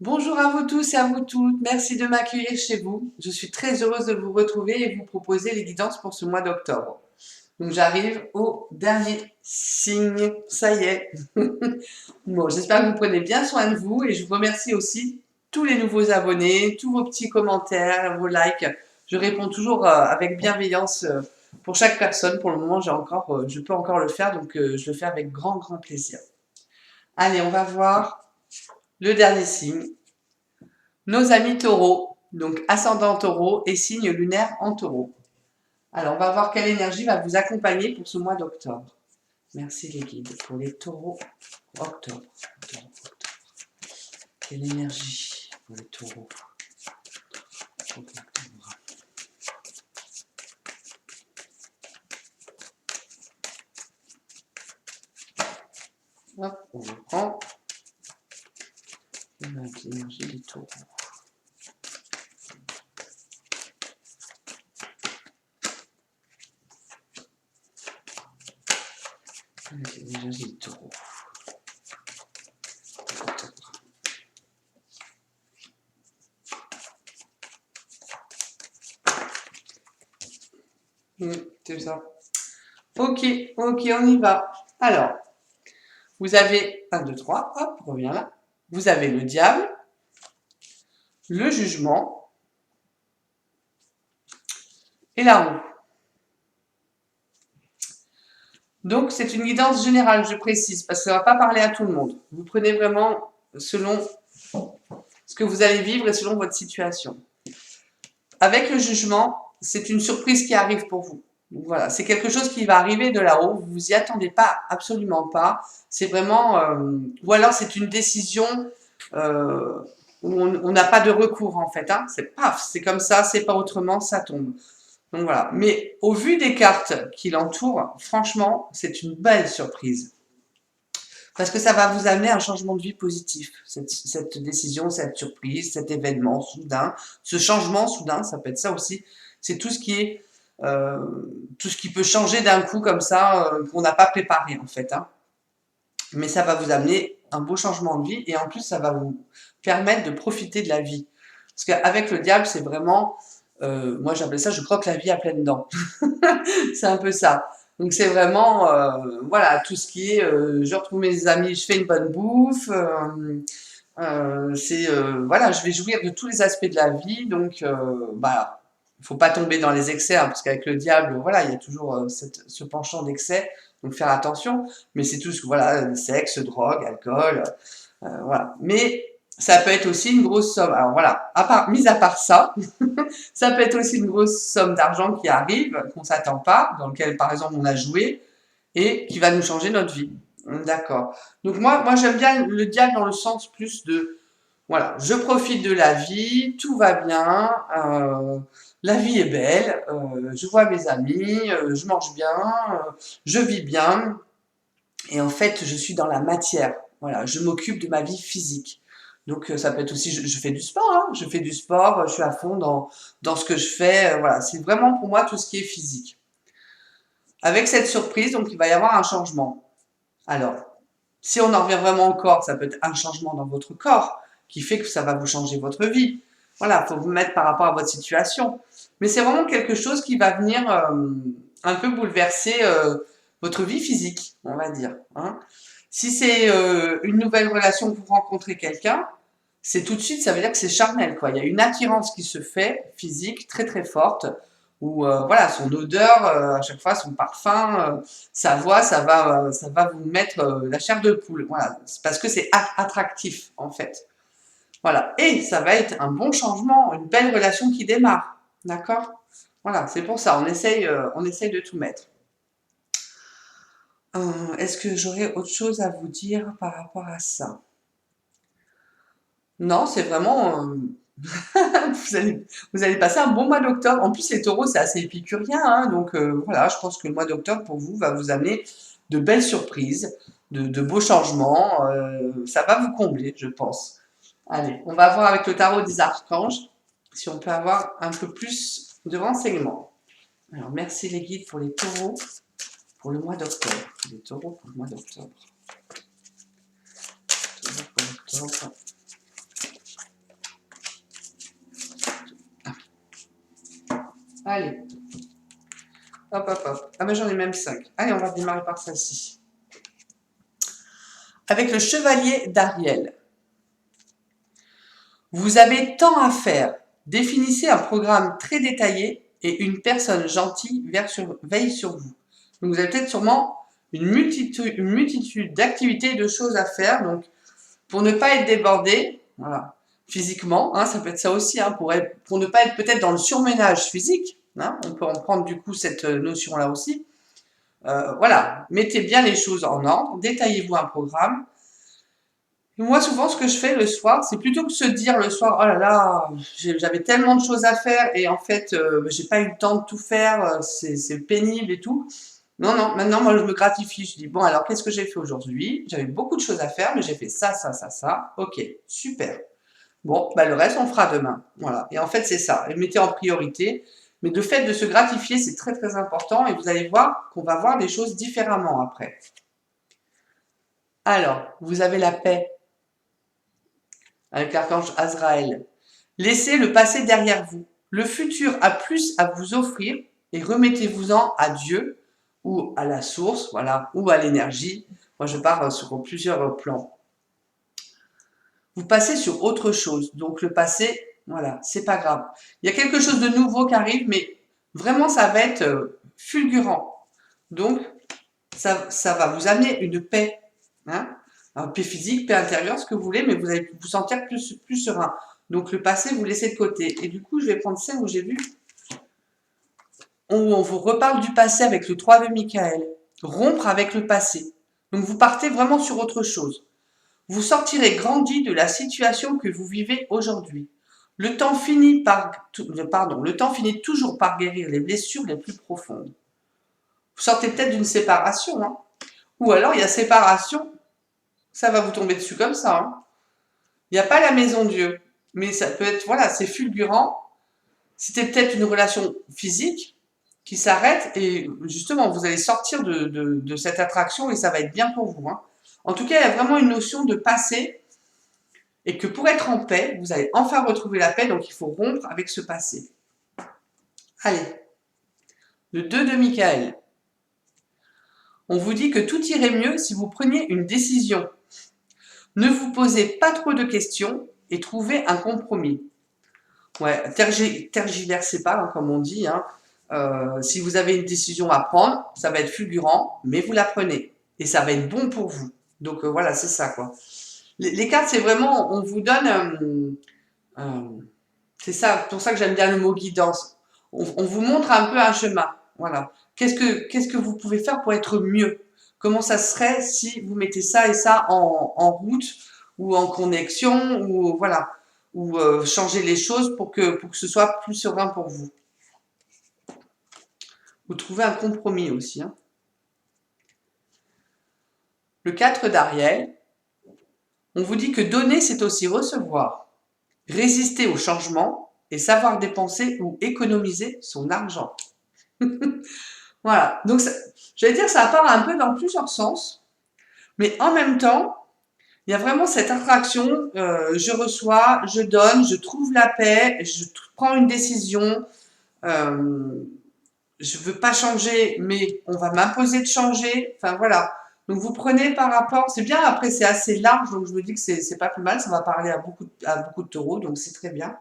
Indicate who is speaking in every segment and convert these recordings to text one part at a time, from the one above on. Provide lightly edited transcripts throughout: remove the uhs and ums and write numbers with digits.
Speaker 1: Bonjour à vous tous et à vous toutes, merci de m'accueillir chez vous. Je suis très heureuse de vous retrouver et vous proposer les guidances pour ce mois d'octobre. Donc j'arrive au dernier signe, ça y est. Bon, j'espère que vous prenez bien soin de vous et je vous remercie aussi tous les nouveaux abonnés, tous vos petits commentaires, vos likes. Je réponds toujours avec bienveillance pour chaque personne. Pour le moment, je peux encore le faire, donc je le fais avec grand, grand plaisir. Allez, on va voir le dernier signe. Nos amis taureaux, donc ascendant taureau et signe lunaire en taureau. Alors, on va voir quelle énergie va vous accompagner pour ce mois d'octobre. Merci les guides pour les taureaux octobre. Quelle énergie pour les taureaux. Hop, on reprend. L'énergie des taureaux. L'énergie des taureaux. C'est ça. Ok, on y va. Alors, vous avez 1, 2, 3, hop, reviens là. Vous avez le diable, le jugement et la roue. Donc, c'est une guidance générale, je précise, parce que ça ne va pas parler à tout le monde. Vous prenez vraiment selon ce que vous allez vivre et selon votre situation. Avec le jugement, c'est une surprise qui arrive pour vous. Donc, voilà, c'est quelque chose qui va arriver de là-haut, vous vous y attendez pas, absolument pas. C'est vraiment, ou alors c'est une décision où on n'a pas de recours en fait. Hein. C'est paf, c'est comme ça, c'est pas autrement, ça tombe. Donc voilà. Mais au vu des cartes qui l'entourent, franchement, c'est une belle surprise. Parce que ça va vous amener un changement de vie positif. Cette décision, cette surprise, cet événement soudain, ce changement soudain, ça peut être ça aussi. C'est tout ce qui est, tout ce qui peut changer d'un coup comme ça, qu'on n'a pas préparé en fait. Hein. Mais ça va vous amener un beau changement de vie et en plus, ça va vous permettre de profiter de la vie. Parce qu'avec le diable, c'est vraiment, moi j'appelle ça, je croque la vie à pleines dents. C'est un peu ça. Donc c'est vraiment, voilà, tout ce qui est, je retrouve mes amis, je fais une bonne bouffe, voilà, je vais jouir de tous les aspects de la vie, donc, bah, il faut pas tomber dans les excès, hein, parce qu'avec le diable, voilà, il y a toujours ce penchant d'excès, donc faire attention, mais c'est tout ce, voilà, sexe, drogue, alcool, voilà. Mais ça peut être aussi une grosse somme. Alors voilà, mis à part ça, ça peut être aussi une grosse somme d'argent qui arrive, qu'on ne s'attend pas, dans lequel, par exemple, on a joué, et qui va nous changer notre vie. D'accord. Donc moi j'aime bien le diable dans le sens plus de, voilà, je profite de la vie, tout va bien, la vie est belle, je vois mes amis, je mange bien, je vis bien, et en fait, je suis dans la matière. Voilà, je m'occupe de ma vie physique. Donc ça peut être aussi, je fais du sport, hein, je fais du sport, je suis à fond dans ce que je fais. Voilà, c'est vraiment pour moi tout ce qui est physique. Avec cette surprise, donc il va y avoir un changement. Alors, si on en revient vraiment au corps, ça peut être un changement dans votre corps qui fait que ça va vous changer votre vie. Voilà, faut vous mettre par rapport à votre situation. Mais c'est vraiment quelque chose qui va venir un peu bouleverser votre vie physique, on va dire. Hein. Si c'est une nouvelle relation que vous rencontrez quelqu'un, c'est tout de suite, ça veut dire que c'est charnel, quoi. Il y a une attirance qui se fait, physique, très très forte, où voilà, son odeur, à chaque fois, son parfum, sa voix, ça va vous mettre la chair de poule. Voilà, c'est parce que c'est attractif, en fait. Voilà, et ça va être un bon changement, une belle relation qui démarre. D'accord. Voilà, c'est pour ça, on essaye de tout mettre. Est-ce que j'aurais autre chose à vous dire par rapport à ça? Non, c'est vraiment, vous allez, vous allez passer un bon mois d'octobre. En plus, les taureaux, c'est assez épicurien, hein, donc voilà, je pense que le mois d'octobre, pour vous, va vous amener de belles surprises, de beaux changements. Ça va vous combler, je pense. Allez, on va voir avec le tarot des archanges si on peut avoir un peu plus de renseignements. Alors, merci les guides pour les taureaux pour le mois d'octobre. Les taureaux pour le mois d'octobre. Taureaux pour l'octobre. Allez, hop, hop, hop. Ah ben j'en ai même 5. Allez, on va démarrer par celle-ci. Avec le chevalier d'Ariel. Vous avez tant à faire. Définissez un programme très détaillé et une personne gentille veille sur vous. Donc vous avez peut-être sûrement une multitude d'activités et de choses à faire. Donc pour ne pas être débordé, voilà, physiquement, hein, ça peut être ça aussi, hein, pour ne pas être peut-être dans le surménage physique, hein, on peut en prendre du coup cette notion-là aussi. Voilà, mettez bien les choses en ordre, détaillez-vous un programme. Et moi, souvent, ce que je fais le soir, c'est plutôt que se dire le soir, oh là là, j'avais tellement de choses à faire et en fait, j'ai pas eu le temps de tout faire, c'est pénible et tout. Non, non, maintenant, moi, je me gratifie. Je dis, bon, alors, qu'est-ce que j'ai fait aujourd'hui? J'avais beaucoup de choses à faire, mais j'ai fait ça, ça, ça, ça. Ok, super. Bon, bah, le reste, on fera demain. Voilà. Et en fait, c'est ça. Et mettez en priorité. Mais le fait de se gratifier, c'est très, très important. Et vous allez voir qu'on va voir les choses différemment après. Alors, vous avez la paix avec l'archange Azraël. Laissez le passé derrière vous. Le futur a plus à vous offrir et remettez-vous-en à Dieu ou à la source, voilà, ou à l'énergie. Moi, je pars sur plusieurs plans. Vous passez sur autre chose. Donc, le passé, voilà, c'est pas grave. Il y a quelque chose de nouveau qui arrive, mais vraiment, ça va être fulgurant. Donc, ça va vous amener une paix, hein, un paix physique, paix intérieure, ce que vous voulez, mais vous allez vous sentir plus serein. Donc, le passé, vous laissez de côté. Et du coup, je vais prendre celle où j'ai vu, où on vous reparle du passé avec le 3 de Michael. Rompre avec le passé. Donc, vous partez vraiment sur autre chose. Vous sortirez grandi de la situation que vous vivez aujourd'hui. Le temps finit toujours par guérir les blessures les plus profondes. Vous sortez peut-être d'une séparation, hein. Ou alors il y a séparation, ça va vous tomber dessus comme ça, hein. Il n'y a pas la maison Dieu, mais ça peut être, voilà, c'est fulgurant. C'était peut-être une relation physique qui s'arrête et justement, vous allez sortir de cette attraction et ça va être bien pour vous, hein. En tout cas, il y a vraiment une notion de passé et que pour être en paix, vous allez enfin retrouver la paix, donc il faut rompre avec ce passé. Allez, le 2 de Michael. On vous dit que tout irait mieux si vous preniez une décision. Ne vous posez pas trop de questions et trouvez un compromis. Ouais, tergiversez pas, hein, comme on dit, hein. Si vous avez une décision à prendre, ça va être fulgurant, mais vous la prenez. Et ça va être bon pour vous. Donc voilà, c'est ça, quoi. Les cartes, c'est vraiment, on vous donne, c'est ça, pour ça que j'aime bien le mot guidance. On vous montre un peu un chemin. Voilà. Qu'est-ce que vous pouvez faire pour être mieux? Comment ça serait si vous mettez ça et ça en route ou en connexion ou voilà, ou changer les choses pour que ce soit plus serein pour vous. Vous trouvez un compromis aussi, hein. Le 4 d'Ariel, on vous dit que donner, c'est aussi recevoir. Résister au changement et savoir dépenser ou économiser son argent. Voilà, donc j'allais dire ça part un peu dans plusieurs sens, mais en même temps, il y a vraiment cette attraction, je reçois, je donne, je trouve la paix, je prends une décision, je veux pas changer, mais on va m'imposer de changer, enfin voilà. Donc vous prenez par rapport, c'est bien, après c'est assez large, donc je me dis que c'est pas plus mal, ça va parler à beaucoup de taureaux, donc c'est très bien.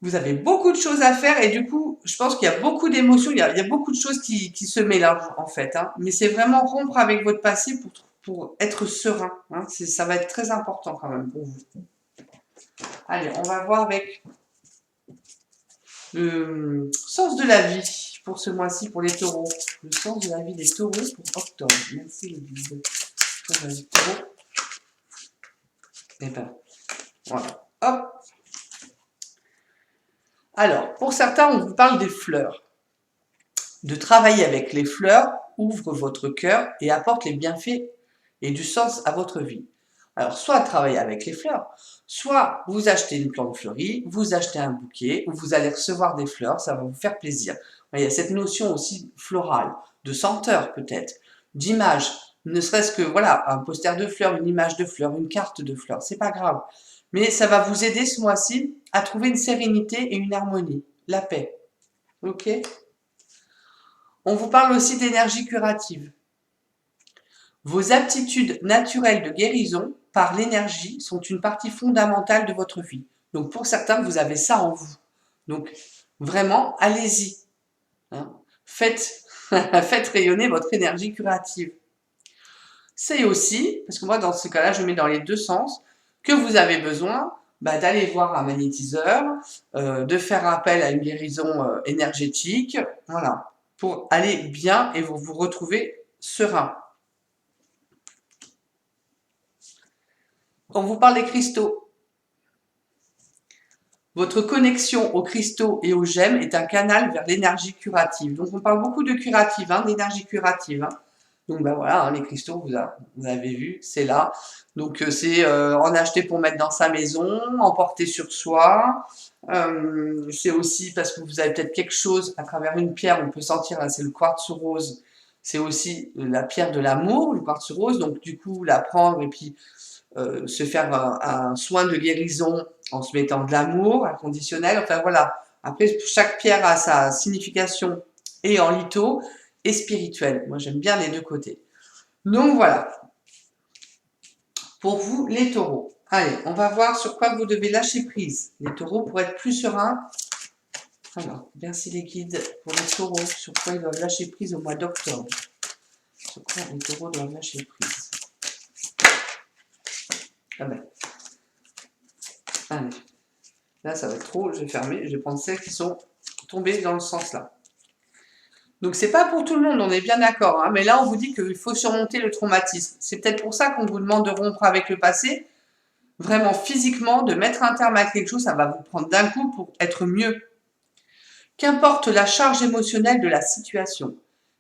Speaker 1: Vous avez beaucoup de choses à faire et du coup, je pense qu'il y a beaucoup d'émotions, il y a beaucoup de choses qui se mélangent en fait, hein. Mais c'est vraiment rompre avec votre passé pour être serein, hein. Ça va être très important quand même pour vous. Allez, on va voir avec le sens de la vie pour ce mois-ci, pour les taureaux. Le sens de la vie des taureaux pour octobre. Merci le guide. Pour les taureaux. Et ben, voilà. Hop. Alors, pour certains, on vous parle des fleurs. De travailler avec les fleurs ouvre votre cœur et apporte les bienfaits et du sens à votre vie. Alors, soit travailler avec les fleurs, soit vous achetez une plante fleurie, vous achetez un bouquet, ou vous allez recevoir des fleurs, ça va vous faire plaisir. Il y a cette notion aussi florale, de senteur peut-être, d'image, ne serait-ce que, voilà, un poster de fleurs, une image de fleurs, une carte de fleurs, c'est pas grave. Mais ça va vous aider ce mois-ci à trouver une sérénité et une harmonie. la paix. Ok? On vous parle aussi d'énergie curative. Vos aptitudes naturelles de guérison par l'énergie sont une partie fondamentale de votre vie. Donc pour certains, vous avez ça en vous. Donc vraiment, allez-y. Hein. Faites, faites rayonner votre énergie curative. C'est aussi, parce que moi dans ce cas-là, je mets dans les deux sens, que vous avez besoin d'aller voir un magnétiseur, de faire appel à une guérison énergétique, voilà, pour aller bien et vous retrouver serein. On vous parle des cristaux. Votre connexion aux cristaux et aux gemmes est un canal vers l'énergie curative. Donc on parle beaucoup de curative, hein, d'énergie curative. Hein. Donc voilà, hein, les cristaux, vous avez vu, c'est là. Donc c'est en acheter pour mettre dans sa maison, en porter sur soi. C'est aussi parce que vous avez peut-être quelque chose à travers une pierre, on peut sentir, là, c'est le quartz rose. C'est aussi la pierre de l'amour, le quartz rose. Donc du coup, la prendre et puis se faire un soin de guérison en se mettant de l'amour inconditionnel. Enfin voilà. Après, chaque pierre a sa signification et en litho et spirituelle. Moi, j'aime bien les deux côtés. Donc voilà. Pour vous, les taureaux. Allez, on va voir sur quoi vous devez lâcher prise. Les taureaux, pour être plus sereins. Alors, merci les guides pour les taureaux. Sur quoi ils doivent lâcher prise au mois d'octobre. Sur quoi les taureaux doivent lâcher prise. Ah ben. Allez. Là, ça va être trop. Je vais fermer. Je vais prendre celles qui sont tombées dans le sens là. Donc, c'est pas pour tout le monde, on est bien d'accord. Hein, mais là, on vous dit qu'il faut surmonter le traumatisme. C'est peut-être pour ça qu'on vous demande de rompre avec le passé. Vraiment, physiquement, de mettre un terme à quelque chose, ça va vous prendre d'un coup pour être mieux. Qu'importe la charge émotionnelle de la situation,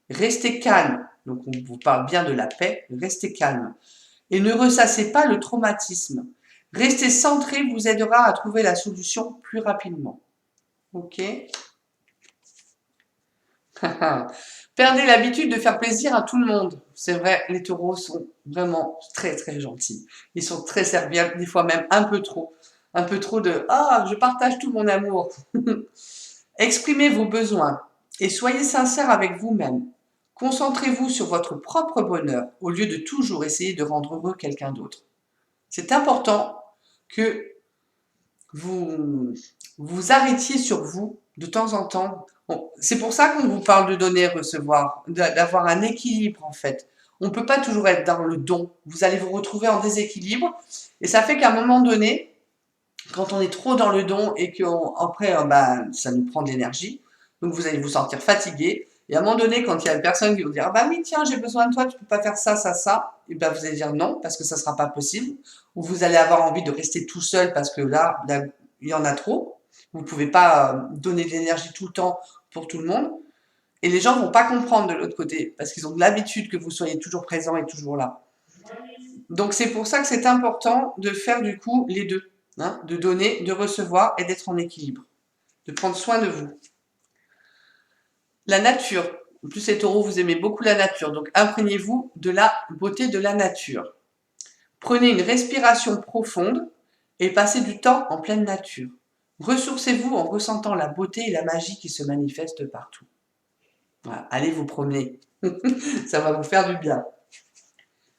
Speaker 1: restez calme. Donc, on vous parle bien de la paix. Restez calme. Et ne ressassez pas le traumatisme. Rester centré vous aidera à trouver la solution plus rapidement. Ok? Perdez l'habitude de faire plaisir à tout le monde. C'est vrai, les taureaux sont vraiment très très gentils. Ils sont très serviables, des fois même un peu trop. Un peu trop de « Ah, je partage tout mon amour ». Exprimez vos besoins et soyez sincère avec vous-même. Concentrez-vous sur votre propre bonheur au lieu de toujours essayer de rendre heureux quelqu'un d'autre. C'est important que vous vous arrêtiez sur vous de temps en temps. Bon, c'est pour ça qu'on vous parle de donner et recevoir, d'avoir un équilibre en fait. On ne peut pas toujours être dans le don. Vous allez vous retrouver en déséquilibre et ça fait qu'à un moment donné, quand on est trop dans le don et qu'après, ça nous prend de l'énergie, donc vous allez vous sentir fatigué. Et à un moment donné, quand il y a une personne qui vous dit « Ah bah oui, tiens, j'ai besoin de toi, tu peux pas faire ça, ça, ça », et ben vous allez dire non, parce que ça sera pas possible. Ou vous allez avoir envie de rester tout seul parce que là il y en a trop. Vous pouvez pas donner de l'énergie tout le temps pour tout le monde. Et les gens vont pas comprendre de l'autre côté, parce qu'ils ont de l'habitude que vous soyez toujours présent et toujours là. Donc c'est pour ça que c'est important de faire du coup les deux. Hein, de donner, de recevoir et d'être en équilibre. De prendre soin de vous. La nature. En plus, les taureaux, vous aimez beaucoup la nature. Donc, imprégnez-vous de la beauté de la nature. Prenez une respiration profonde et passez du temps en pleine nature. Ressourcez-vous en ressentant la beauté et la magie qui se manifestent partout. Voilà, allez vous promener. Ça va vous faire du bien.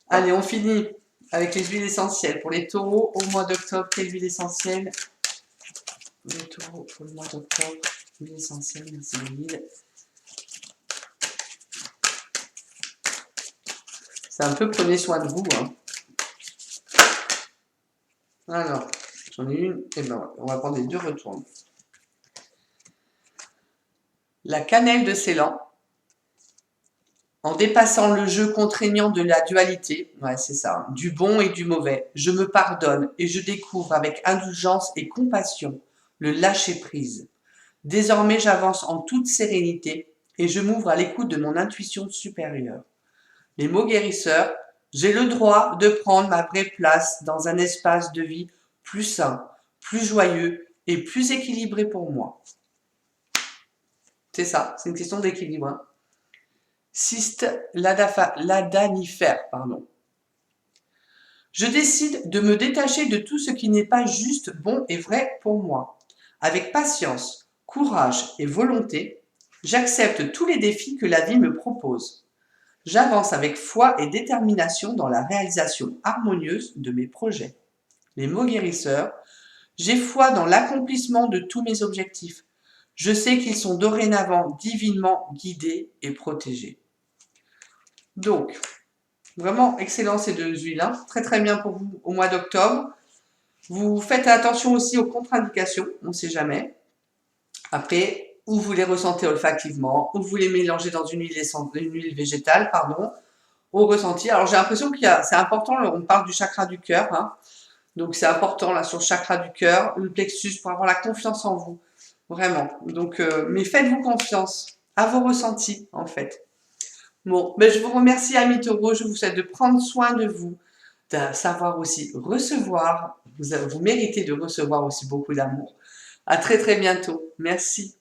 Speaker 1: Allez, on finit avec les huiles essentielles. Pour les taureaux, au mois d'octobre, quelle huile essentielle? Les taureaux, pour le mois d'octobre, huile essentielle, merci les guides. C'est un peu prenez soin de vous. Hein. Alors, j'en ai une, et ben on va prendre les deux retours. La cannelle de Ceylan. En dépassant le jeu contraignant de la dualité, ouais, c'est ça, du bon et du mauvais, je me pardonne et je découvre avec indulgence et compassion le lâcher-prise. Désormais, j'avance en toute sérénité et je m'ouvre à l'écoute de mon intuition supérieure. Les mots guérisseurs, j'ai le droit de prendre ma vraie place dans un espace de vie plus sain, plus joyeux et plus équilibré pour moi. C'est ça, c'est une question d'équilibre. Hein. Cyste ladanifère, pardon. Je décide de me détacher de tout ce qui n'est pas juste, bon et vrai pour moi. Avec patience, courage et volonté, j'accepte tous les défis que la vie me propose. J'avance avec foi et détermination dans la réalisation harmonieuse de mes projets. Les mots guérisseurs, j'ai foi dans l'accomplissement de tous mes objectifs. Je sais qu'ils sont dorénavant divinement guidés et protégés. Donc, vraiment excellent ces deux huiles, hein. Très très bien pour vous au mois d'octobre. Vous faites attention aussi aux contre-indications, on ne sait jamais. Après, ou vous les ressentez olfactivement, ou vous les mélangez dans une huile végétale, pardon, au ressenti. Alors j'ai l'impression c'est important, on parle du chakra du cœur, hein. Donc c'est important là sur le chakra du cœur, le plexus, pour avoir la confiance en vous, vraiment. Donc, mais faites-vous confiance à vos ressentis en fait. Bon, ben je vous remercie amis taureaux, je vous souhaite de prendre soin de vous, de savoir aussi recevoir. Vous méritez de recevoir aussi beaucoup d'amour. À très très bientôt. Merci.